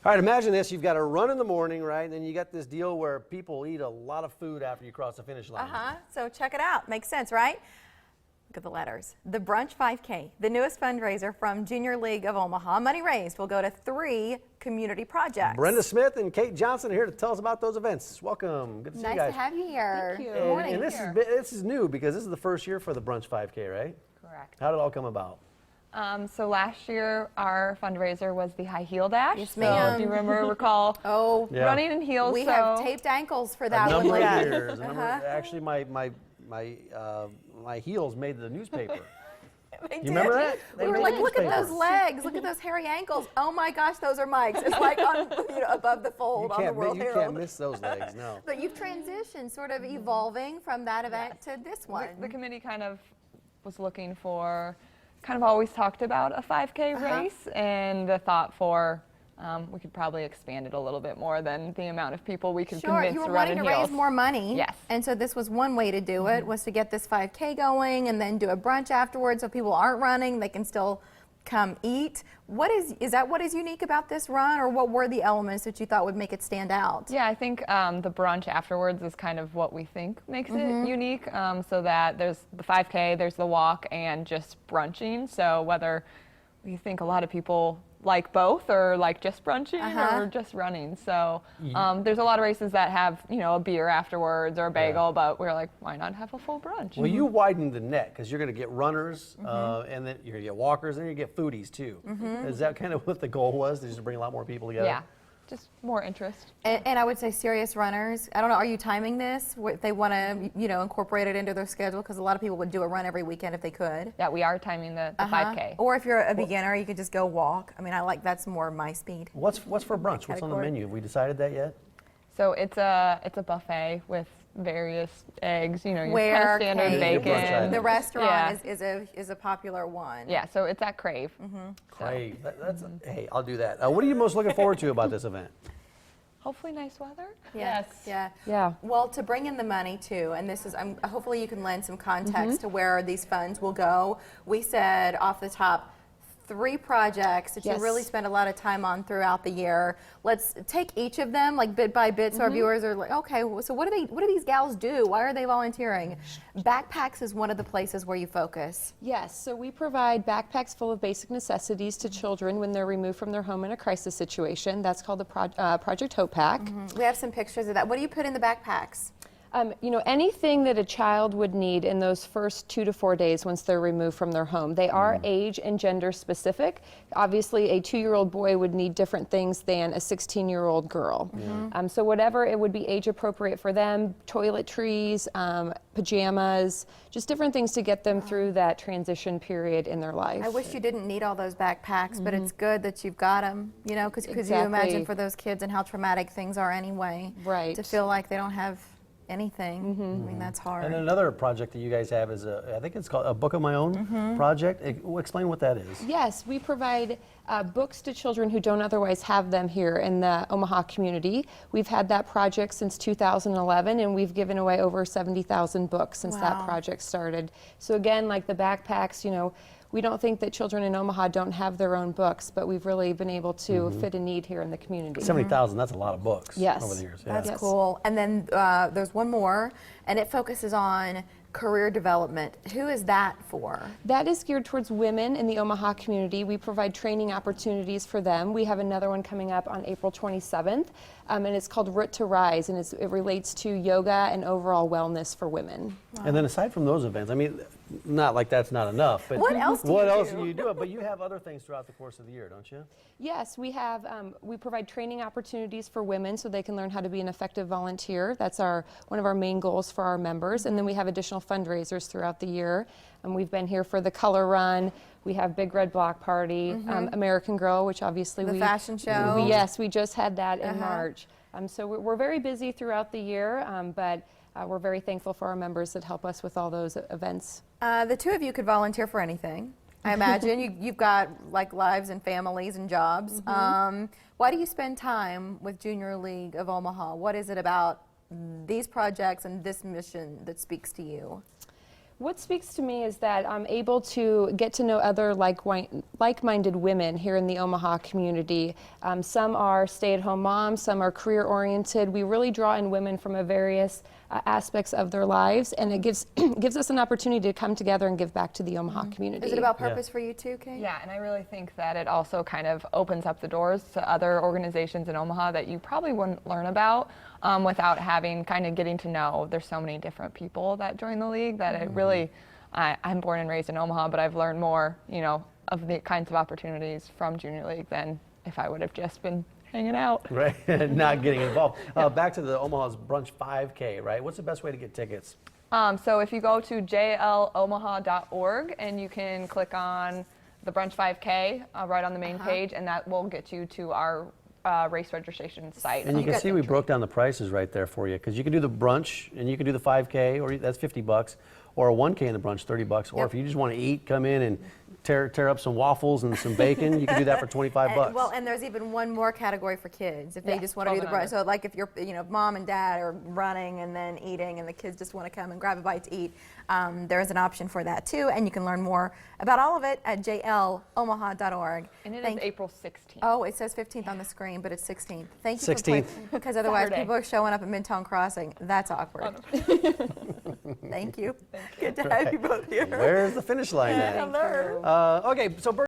All right, imagine this. You've got a run in the morning, right? And then you got this deal where people eat a lot of food after you cross the finish line. So check it out. Makes sense, right? Look at the letters. The bRUNch 5K, the newest fundraiser from Junior League of Omaha. Money raised will go to 3 community projects. Brenda Smith and Kate Johnson are here to tell us about those events. Welcome. Good to see you guys. Nice to have you here. Thank you. Good morning. And this is new because this is the first year for the bRUNch 5K, right? Correct. How did it all come about? So last year our fundraiser was the high heel dash. Yes, ma'am. Do you recall Oh, Yeah. running in heels? we have taped ankles for A that one. number Like of that. years. Actually, my heels made the newspaper. They You did. remember that? They We were made like, the look at newspaper. those legs, look at those hairy ankles. Oh my gosh, those are Mike's. It's like on, above the fold on the World You Herald. can't miss those legs, no. But you've transitioned, sort of evolving from that event to this one. The committee kind of was looking for, kind of always talked about a 5K race, and the thought for we could probably expand it a little bit more than the amount of people we could convince you were to run wanting in to heels. raise more money. Yes. And so this was one way to do it, was to get this 5K going and then do a brunch afterwards so people aren't running, they can still come eat. Is that what is unique about this run, or what were the elements that you thought would make it stand out? Yeah, I think the brunch afterwards is kind of what we think makes it unique, so that there's the 5K, there's the walk, and just brunching. So whether we think a lot of people like both, or like just brunching, or just running. So there's a lot of races that have, a beer afterwards or a bagel, but we're like, why not have a full brunch? Well, you widened the net because you're going to get runners, and then you're going to get walkers, and you're going to get foodies too. Is that kind of what the goal was? To just bring a lot more people together? Yeah, just more interest. And I would say serious runners. I don't know, are you timing this? If they want to, incorporate it into their schedule? Because a lot of people would do a run every weekend if they could. Yeah, we are timing the 5K. Or if you're a beginner, you could just go walk. I mean, that's more my speed. What's for brunch? What's on the menu? Have we decided that yet? So it's a buffet with various eggs, your kind Where of standard Kate- bacon. The restaurant Yeah. is a popular one. Yeah, so it's at Crave. Great. Hey, I'll do that. What are you most looking forward to about this event? Hopefully nice weather. Yes. Yeah. Yeah. Well, to bring in the money too, and this is, hopefully you can lend some context to where these funds will go. We said off the top, 3 projects that you really spend a lot of time on throughout the year. Let's take each of them like bit by bit, so our viewers are like, okay, so what do these gals do? Why are they volunteering? Backpacks is one of the places where you focus. Yes, so we provide backpacks full of basic necessities to children when they're removed from their home in a crisis situation. That's called the Project Hope Pack. We have some pictures of that. What do you put in the backpacks? Anything that a child would need in those first 2 to 4 days once they're removed from their home. They are age and gender specific. Obviously, a 2-year-old boy would need different things than a 16-year-old girl. So whatever it would be age appropriate for them, toiletries, pajamas, just different things to get them through that transition period in their life. I wish you didn't need all those backpacks, but it's good that you've got them, because you imagine for those kids and how traumatic things are anyway. Right. To feel like they don't have anything. I mean, that's hard. And another project that you guys have is I think it's called a Book of My Own project. Explain what that is. Yes, we provide books to children who don't otherwise have them here in the Omaha community. We've had that project since 2011, and we've given away over 70,000 books since that project started. So again, like the backpacks, we don't think that children in Omaha don't have their own books, but we've really been able to fit a need here in the community. 70,000, that's a lot of books over the years. Yeah. That's cool. And then there's one more, and it focuses on career development. Who is that for? That is geared towards women in the Omaha community. We provide training opportunities for them. We have another one coming up on April 27th, and it's called Root to Rise, and it relates to yoga and overall wellness for women. And then aside from those events, I mean, not like that's not enough, but What else do you do? But you have other things throughout the course of the year, don't you? Yes, we have. We provide training opportunities for women so they can learn how to be an effective volunteer. That's one of our main goals for our members. And then we have additional fundraisers throughout the year. And we've been here for the Color Run. We have Big Red Block Party, American Girl, which obviously the fashion show. Yes, we just had that in March. So we're very busy throughout the year, but we're very thankful for our members that help us with all those events. The 2 of you could volunteer for anything. I imagine you've got like lives and families and jobs. Why do you spend time with Junior League of Omaha? What is it about these projects and this mission that speaks to you? What speaks to me is that I'm able to get to know other like-minded women here in the Omaha community. Some are stay-at-home moms, some are career-oriented. We really draw in women from a various aspects of their lives, and it gives gives us an opportunity to come together and give back to the Omaha community. Is it about purpose for you too, Kate? Yeah, and I really think that it also kind of opens up the doors to other organizations in Omaha that you probably wouldn't learn about without having kind of getting to know. There's so many different people that join the league that it really, I'm born and raised in Omaha, but I've learned more, of the kinds of opportunities from Junior League than if I would have just been hanging out. Right, not getting involved. Back to the Omaha's Brunch 5K, right? What's the best way to get tickets? So if you go to jlomaha.org and you can click on the Brunch 5K right on the main page, and that will get you to our race registration site. And you can see we broke down the prices right there for you, because you can do the brunch and you can do the 5K, or that's $50, or a 1K in the brunch, $30. Or if you just want to eat, come in and tear up some waffles and some bacon, you can do that for $25. Well, and there's even one more category for kids if they just want to do the brunch. So like if you're, mom and dad are running and then eating, and the kids just want to come and grab a bite to eat, there's an option for that too. And you can learn more about all of it at jlomaha.org. And it is April 16th. Oh, it says 15th on the screen, but it's 16th. Thank you 16th. Because otherwise Saturday. people are showing up at Midtown Crossing. That's awkward. Thank you. Good to have you both here. Where's the finish line at? Hello. Okay, so